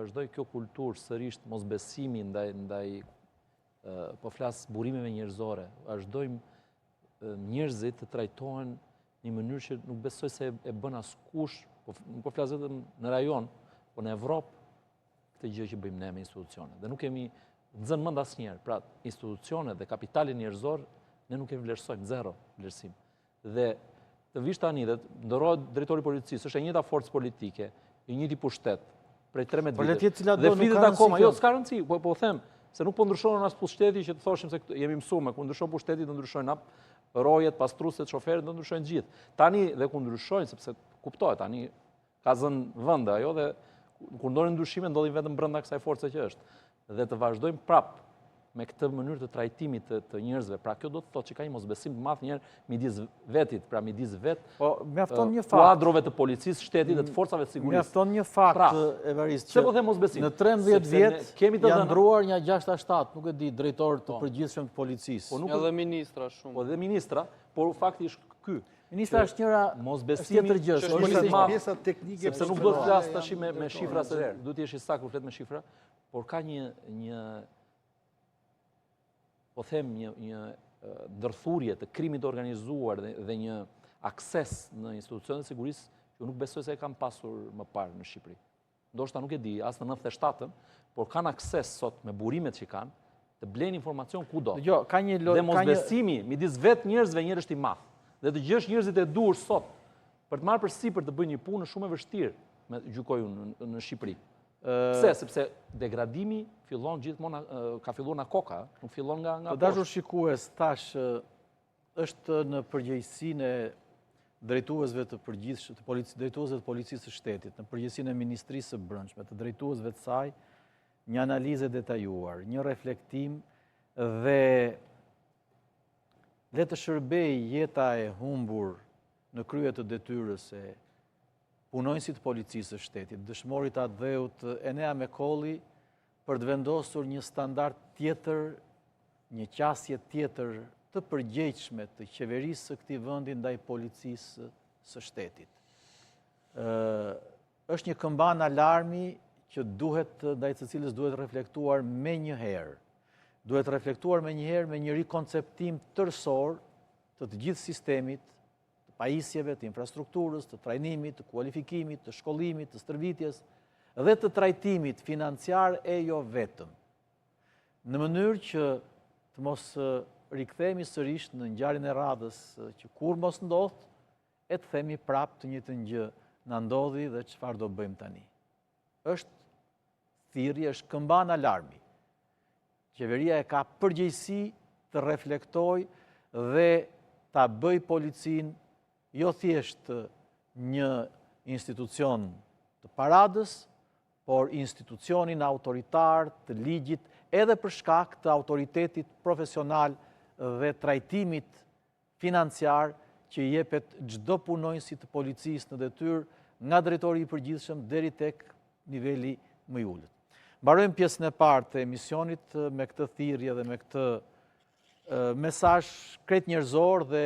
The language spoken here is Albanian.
Vazhdoj kjo kulturë sërish mosbesimi ndaj po flas burimeve njerëzore. Vazhdojmë njerëzit të trajtohen në një mënyrë që nuk besoj se e bën askush, nuk po flas vetëm në rajon, po në Evropë këtë gjë që bëjmë ne me institucione. Dhe nuk kemi nxënë mend asnjëherë. Pra, institucionet dhe kapitalin njerëzor ne nuk e vlerësojmë, zero vlerësim. Dhe të vish tani dhe ndorohet drejtori i policisë, është e njëjta forcë politike, i njëjti pushtet, prej 13 vitesh. Dhe flitet akoma, jo, s'ka rëndësi, po them, se nuk po ndryshon as pushteti që të thoshim se jemi mësuar, ku ndryshon pushteti do ndryshojnë rojet, pastruesit, shoferët do ndryshojnë gjithë. Tani dhe ku ndryshojnë, sepse kuptohet, tani ka zënë vend ajo dhe kur ndodhin ndryshime ndodhin vetëm brenda kësaj force që është. Dhe të vazhdojmë prapë me këtë mënyrë të trajtimit të njerëzve. Pra kjo do të thotë që ka një mosbesim të madh njerë midis vetit, pra midis kuadrove të policisë, shtetit dhe të forcave të sigurisë. Mjafton një fakt, Evarist, që në 13 vjet janë ndruar një 6-7, nuk e di, drejtor të përgjithshëm të policisë. Edhe ministra shumë. Po dhe ministra, por fakti është ky. Ministra është njëra tjetër gjë, është pjesa teknike, sepse nuk do të flas tash me shifra së herë. Duhet të jesh i saktë kur flet me shifra, por ka një po them një ndërthurje të krimit organizuar dhe një akses në institucionet e sigurisë që nuk besoj se e kam pasur më parë në Shqipëri. Ndoshta nuk e di, as në 97-ën, por kanë akses sot me burimet që kanë të blenë informacion kudo. Dhe mosbesimi midis vetë njerëzve njëherë është i madh. Dhe të gjesh njerëzit e duhur sot për të marrë përsipër të bëjnë një punë shumë e vështirë, gjykoj unë, në Shqipëri. Pse? Sepse degradimi fillon gjithmonë, ka filluar nga koka, nuk fillon nga poshtë. Të dashur shikues, tash është në përgjegjësinë e drejtuesve të përgjithshëm, drejtuesve të policisë së shtetit, në përgjegjësinë e Ministrisë së Brendshme, të drejtuesve të saj, një analizë detajuar, një reflektim dhe le të shërbej jeta e humbur në krye të detyrës e punonjësit policisë së shtetit, dëshmorit atë dheut Enea Mekolli për të vendosur një standard tjetër, një qasje tjetër të përgjegjshme të qeverisë së këtij vendi ndaj policisë së shtetit. Është një këmban alarmi që ndaj të cilës duhet reflektuar me njëherë. Duhet reflektuar me njëherë me një rikonceptim tërësor të gjithë sistemit, të pajisjeve, të infrastrukturës, të trajnimit, të kualifikimit, të shkollimit, të stërvitjes dhe të trajtimit financiar e jo vetëm. Në mënyrë që të mos rikthehemi sërish në ngjarjen e radhës që kur mos ndodh, e të themi prapë të njëjtën gjë na ndodhi dhe çfarë do bëjmë tani. Është thirrje, është këmban alarmi. Qeveria e ka përgjegjësi të reflektojë dhe ta bëj policinë jo thjesht një institucion të paradës, por institucionin autoritar të ligjit edhe për shkak të autoritetit profesional dhe trajtimit financiar që i jepet çdo punonjësi të policisë në detyrë nga drejtori i përgjithshëm deri tek niveli më i ulët. Mbarojmë pjesën e parë të emisionit me këtë thirrje dhe me këtë mesazh krejt njerëzor dhe